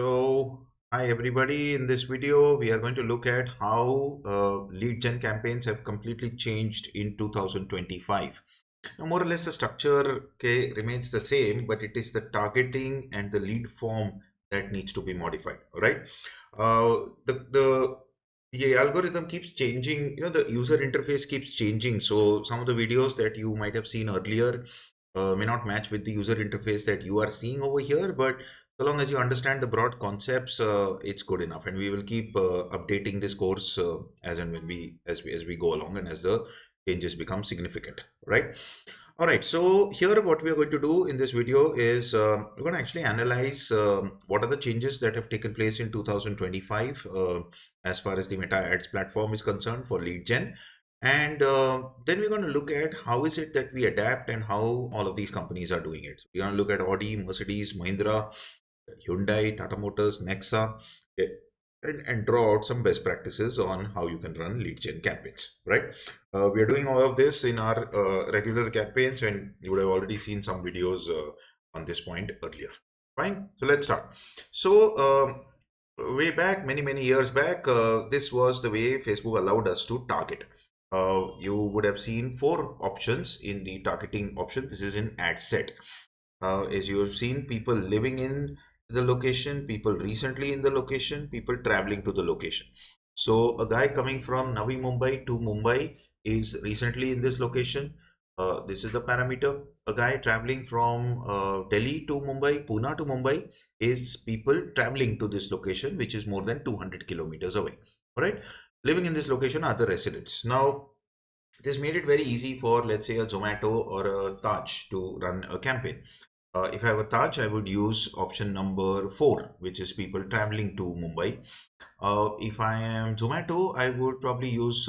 So, hi everybody. In this video, we are going to look at how lead gen campaigns have completely changed in 2025. Now, more or less, the structure remains the same, but it is the targeting and the lead form that needs to be modified. All right. The algorithm keeps changing. The user interface keeps changing. So some of the videos that you might have seen earlier may not match with the user interface that you are seeing over here, but so long as you understand the broad concepts, it's good enough, and we will keep updating this course as and when we go along, and as the changes become significant, right? All right, so here what we are going to do in this video is we're going to actually analyze what are the changes that have taken place in 2025 as far as the Meta Ads platform is concerned for lead gen. And then we're going to look at how is it that we adapt and how all of these companies are doing it. So we're going to look at Audi, Mercedes, Mahindra, Hyundai, Tata Motors, Nexa, eh, and draw out some best practices on how you can run lead gen campaigns, right? We are doing all of this in our regular campaigns, and you would have already seen some videos on this point earlier. Fine, so let's start. So, way back, many years back, this was the way Facebook allowed us to target. You would have seen four options in the targeting option. This is in ad set. As you have seen, people living in the location, people recently in the location, people traveling to the location. So a guy coming from Navi Mumbai to Mumbai is recently in this location. This is the parameter. A guy traveling from Delhi to Mumbai, Pune to Mumbai is people traveling to this location, which is more than 200 kilometers away. All right. Living in this location are the residents. Now, this made it very easy for, let's say, a Zomato or a Taj to run a campaign. If I have a Taj, I would use option number 4, which is people traveling to Mumbai. If I am Zomato, I would probably use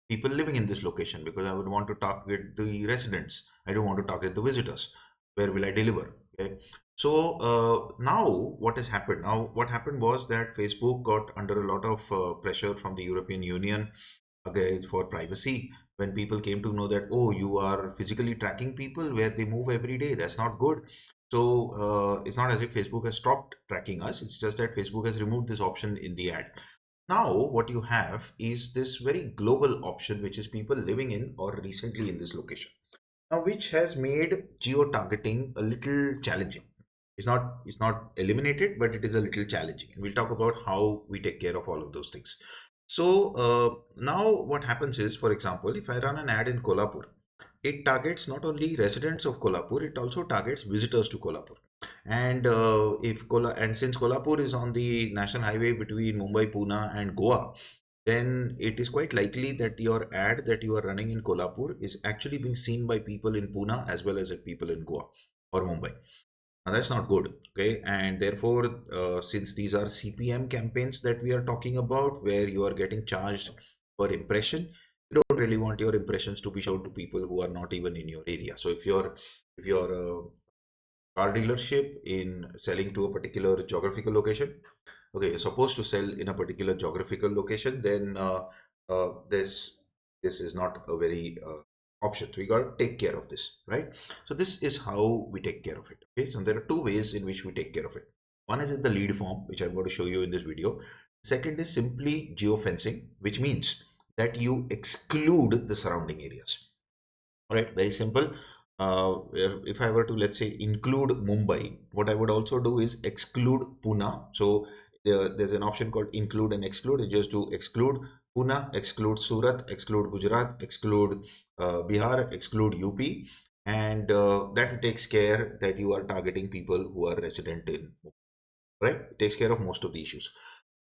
people living in this location because I would want to target the residents. I don't want to target the visitors. Where will I deliver? Okay. So now what has happened? Now what happened was that Facebook got under a lot of pressure from the European Union, okay, for privacy. When people came to know that, oh, you are physically tracking people where they move every day, that's not good. So it's not as if Facebook has stopped tracking us. It's just that Facebook has removed this option in the ad. Now, what you have is this very global option, which is people living in or recently in this location. Now, which has made geo-targeting a little challenging. It's not eliminated, but it is a little challenging. And we'll talk about how we take care of all of those things. So now what happens is, for example, if I run an ad in Kolhapur, it targets not only residents of Kolhapur, it also targets visitors to Kolhapur. And since Kolhapur is on the national highway between Mumbai, Pune, and Goa, then it is quite likely that your ad that you are running in Kolhapur is actually being seen by people in Pune as well as people in Goa or Mumbai. Now that's not good, okay? And therefore, since these are CPM campaigns that we are talking about, where you are getting charged per impression, you don't really want your impressions to be shown to people who are not even in your area. So if you're a car dealership in selling to a particular geographical location, okay, you're supposed to sell in a particular geographical location, then this is not a very option. So we got to take care of this, right? So this is how we take care of it. Okay, so there are two ways in which we take care of it. One is in the lead form, which I'm going to show you in this video. Second is simply geofencing, which means that you exclude the surrounding areas. All right, very simple. If I were to, let's say, include Mumbai, what I would also do is exclude Pune. So there's an option called include and exclude. You just do exclude Pune, exclude Surat, exclude Gujarat, exclude Bihar, exclude UP, and that takes care that you are targeting people who are resident in Mumbai, right? It takes care of most of the issues.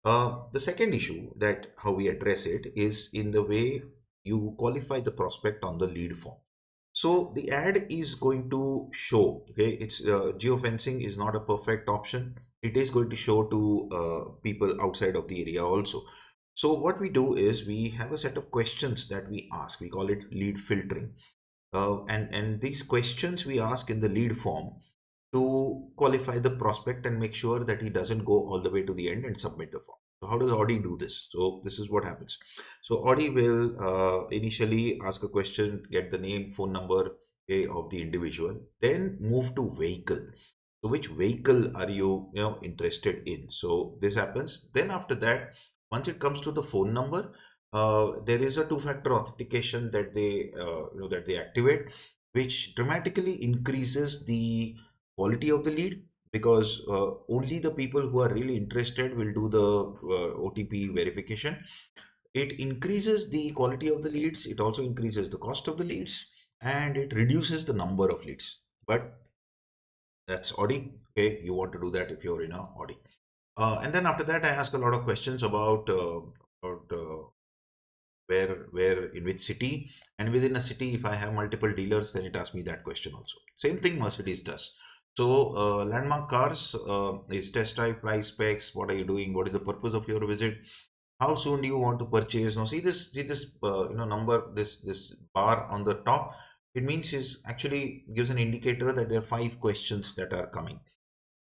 The second issue that how we address it is in the way you qualify the prospect on the lead form. So the ad is going to show, okay, it's geofencing is not a perfect option. It is going to show to people outside of the area also. So what we do is we have a set of questions that we ask. We call it lead filtering. And these questions we ask in the lead form to qualify the prospect and make sure that he doesn't go all the way to the end and submit the form. So how does Audi do this? So this is what happens. So Audi will initially ask a question, get the name, phone number, okay, of the individual, then move to vehicle. So which vehicle are you, interested in? So this happens. Then after that, once it comes to the phone number, there is a two-factor authentication that they activate, which dramatically increases the quality of the lead, because only the people who are really interested will do the OTP verification. It increases the quality of the leads. It also increases the cost of the leads, and it reduces the number of leads. But that's Audi. Okay, you want to do that if you're in a Audi. And then after that, I ask a lot of questions about where in which city, and within a city, if I have multiple dealers, then it asks me that question also. Same thing Mercedes does. So landmark cars is test drive, price, specs. What are you doing? What is the purpose of your visit? How soon do you want to purchase? Now see this number, this bar on the top. It means is actually gives an indicator that there are 5 questions that are coming.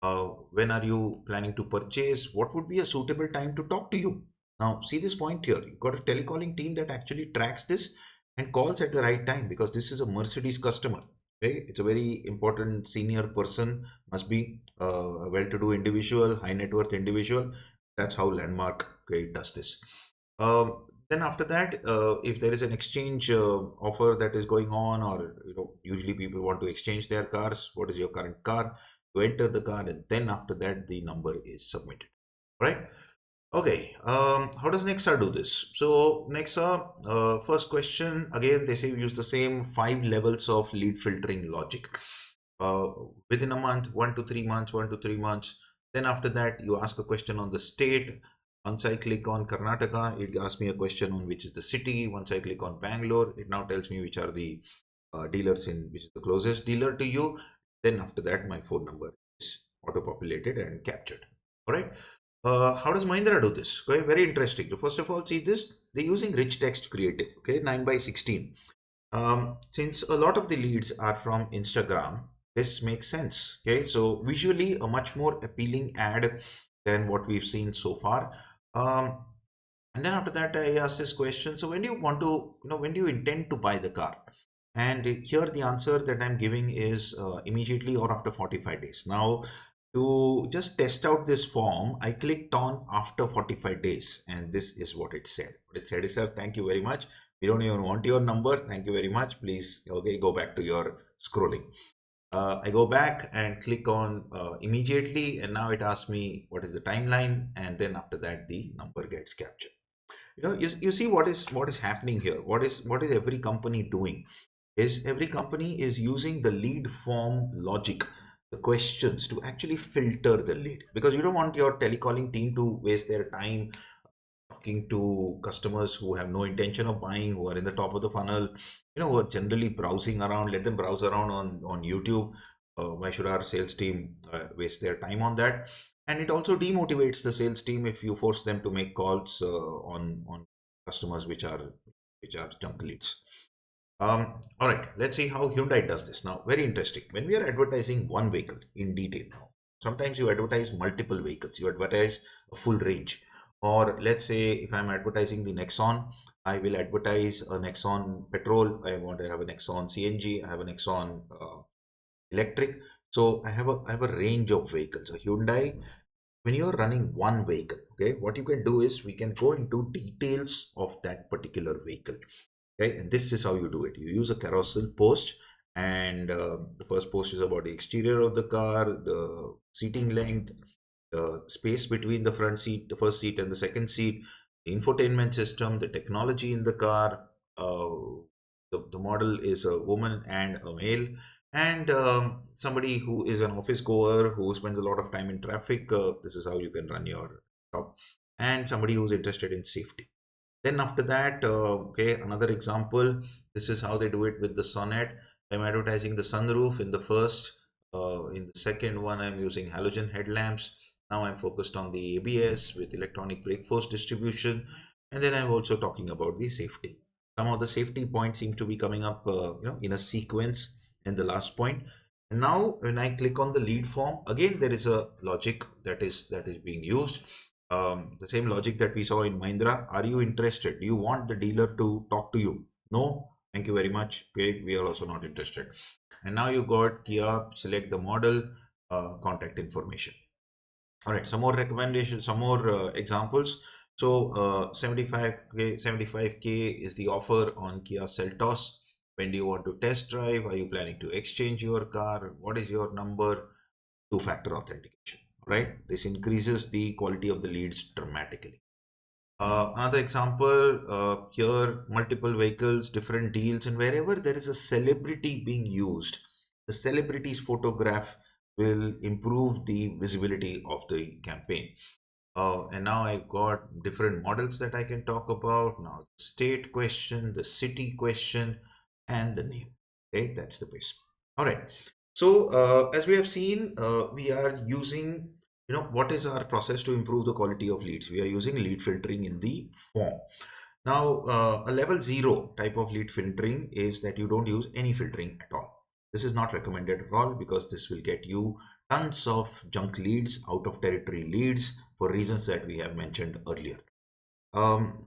When are you planning to purchase? What would be a suitable time to talk to you? Now, see this point here. You've got a telecalling team that actually tracks this and calls at the right time, because this is a Mercedes customer. Okay, it's a very important senior person, must be a well-to-do individual, high net worth individual. That's how Landmark, okay, does this. Then after that, if there is an exchange offer that is going on, or usually people want to exchange their cars. What is your current car? You enter the car, and then after that the number is submitted, right? Okay. How does Nexa do this? So Nexa, first question, again they say use the same 5 levels of lead filtering logic. uh, Within a month, 1 to 3 months, 1 to 3 months. Then after that you ask a question on the state. Once I click on Karnataka, it asks me a question on which is the city. Once I click on Bangalore, it now tells me which are the dealers, in which is the closest dealer to you. Then after that, my phone number is auto-populated and captured. All right. How does Mahindra do this? Okay, very interesting. So first of all, see this, they're using rich text creative, okay, 9 by 16. Since a lot of the leads are from Instagram, this makes sense. Okay, so visually a much more appealing ad than what we've seen so far. Um, and then after that, I asked this question. So when do you want to, when do you intend to buy the car? And here the answer that I'm giving is immediately or after 45 days. Now, to just test out this form, I clicked on after 45 days, and this is what it said. What it said is, sir, thank you very much. We don't even want your number. Thank you very much. Please, okay, go back to your scrolling. I go back and click on immediately, and now it asks me what is the timeline, and then after that the number gets captured. You see what is happening here. What is every company doing? Is every company is using the lead form logic, the questions, to actually filter the lead, because you don't want your telecalling team to waste their time talking to customers who have no intention of buying, who are in the top of the funnel, who are generally browsing around. Let them browse around on YouTube. Why should our sales team waste their time on that? And it also demotivates the sales team if you force them to make calls on customers which are junk leads. All right, let's see how Hyundai does this now. Very interesting. When we are advertising one vehicle in detail now, sometimes you advertise multiple vehicles. You advertise a full range. Or let's say if I'm advertising the Nexon, I will advertise a Nexon petrol. I want to have a Nexon CNG. I have a Nexon electric. So I have a range of vehicles. So Hyundai, when you're running one vehicle, okay, what you can do is we can go into details of that particular vehicle. Okay, and this is how you do it. You use a carousel post, and the first post is about the exterior of the car, the seating length, the space between the front seat, the first seat, and the second seat, the infotainment system, the technology in the car. uh, the model is a woman and a male, and somebody who is an office goer who spends a lot of time in traffic. This is how you can run your top, and somebody who's interested in safety. Then after that, okay, another example. This is how they do it with the Sonnet. I'm advertising the sunroof in the first. In the second one, I'm using halogen headlamps. Now I'm focused on the ABS with electronic brake force distribution. And then I'm also talking about the safety. Some of the safety points seem to be coming up, in a sequence in the last point. And now when I click on the lead form, again, there is a logic that is being used. The same logic that we saw in Mahindra. Are you interested? Do you want the dealer to talk to you? No, thank you very much. Okay, we are also not interested. And now you got Kia, select the model. contact information. All right, some more recommendations, some more examples. So 75K is the offer on Kia Seltos. When do you want to test drive? Are you planning to exchange your car? What is your number? Two-factor authentication, right? This increases the quality of the leads dramatically. Another example, here multiple vehicles, different deals, and wherever there is a celebrity being used, the celebrity's photograph will improve the visibility of the campaign. And now I've got different models that I can talk about. Now, the state question, the city question, and the name. Okay, that's the base. All right. So, as we have seen, we are using, what is our process to improve the quality of leads? We are using lead filtering in the form. Now, a level 0 type of lead filtering is that you don't use any filtering at all. This is not recommended at all because this will get you tons of junk leads, out of territory leads, for reasons that we have mentioned earlier. Um,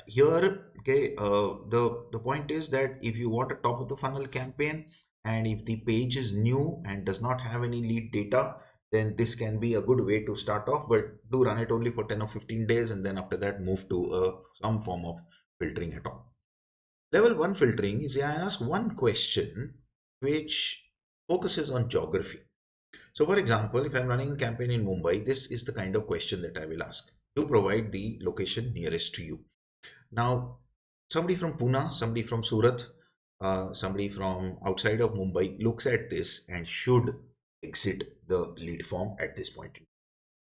Here, okay, the point is that if you want a top of the funnel campaign, and if the page is new and does not have any lead data, then this can be a good way to start off, but do run it only for 10 or 15 days, and then after that move to some form of filtering at all. Level 1 filtering is I ask one question which focuses on geography. So for example, if I'm running a campaign in Mumbai, this is the kind of question that I will ask. To provide the location nearest to you. Now, somebody from Pune, somebody from Surat, somebody from outside of Mumbai looks at this and should exit the lead form at this point.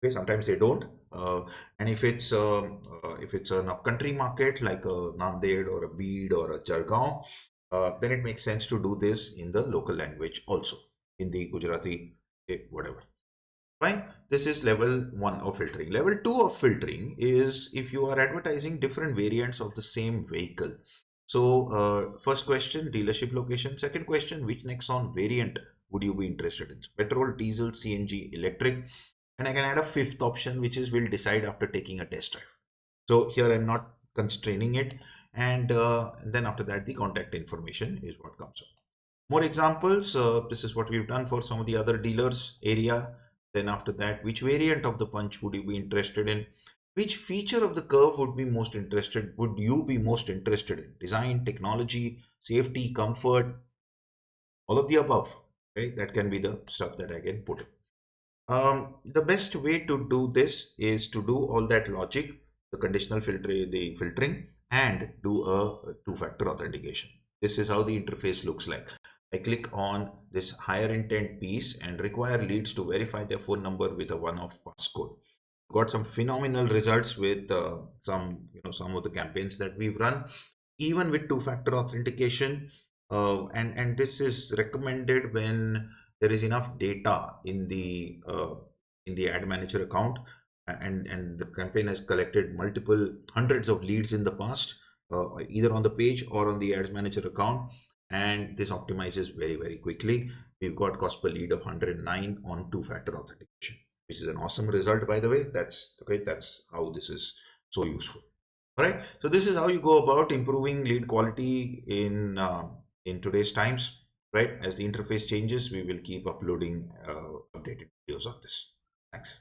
Okay, sometimes they don't. And if it's an upcountry market like a Nanded or a Bid or a Jalgaon, then it makes sense to do this in the local language also, in the Gujarati, whatever. Fine. This is level 1 of filtering. Level 2 of filtering is if you are advertising different variants of the same vehicle. So, first question, dealership location. Second question, which Nexon variant would you be interested in? So petrol, diesel, CNG, electric. And I can add a fifth option, which is we'll decide after taking a test drive. So here I'm not constraining it. And then after that, the contact information is what comes up. More examples. This is what we've done for some of the other dealers area. Then after that, which variant of the punch would you be interested in? Which feature of the curve would you be most interested in? Design, technology, safety, comfort, all of the above. Okay, that can be the stuff that I can put in. The best way to do this is to do all that logic, the conditional the filtering, and do a two-factor authentication. This is how the interface looks like. I click on this higher intent piece and require leads to verify their phone number with a one-off passcode. Got some phenomenal results with some of the campaigns that we've run, even with two-factor authentication. And this is recommended when there is enough data in the ad manager account, and the campaign has collected multiple hundreds of leads in the past, either on the page or on the ads manager account, and this optimizes very, very quickly. We've got cost per lead of 109 on two-factor authentication, which is an awesome result, by the way. That's okay. That's how this is so useful. All right. So this is how you go about improving lead quality in today's times. Right. As the interface changes, we will keep uploading updated videos of this. Thanks.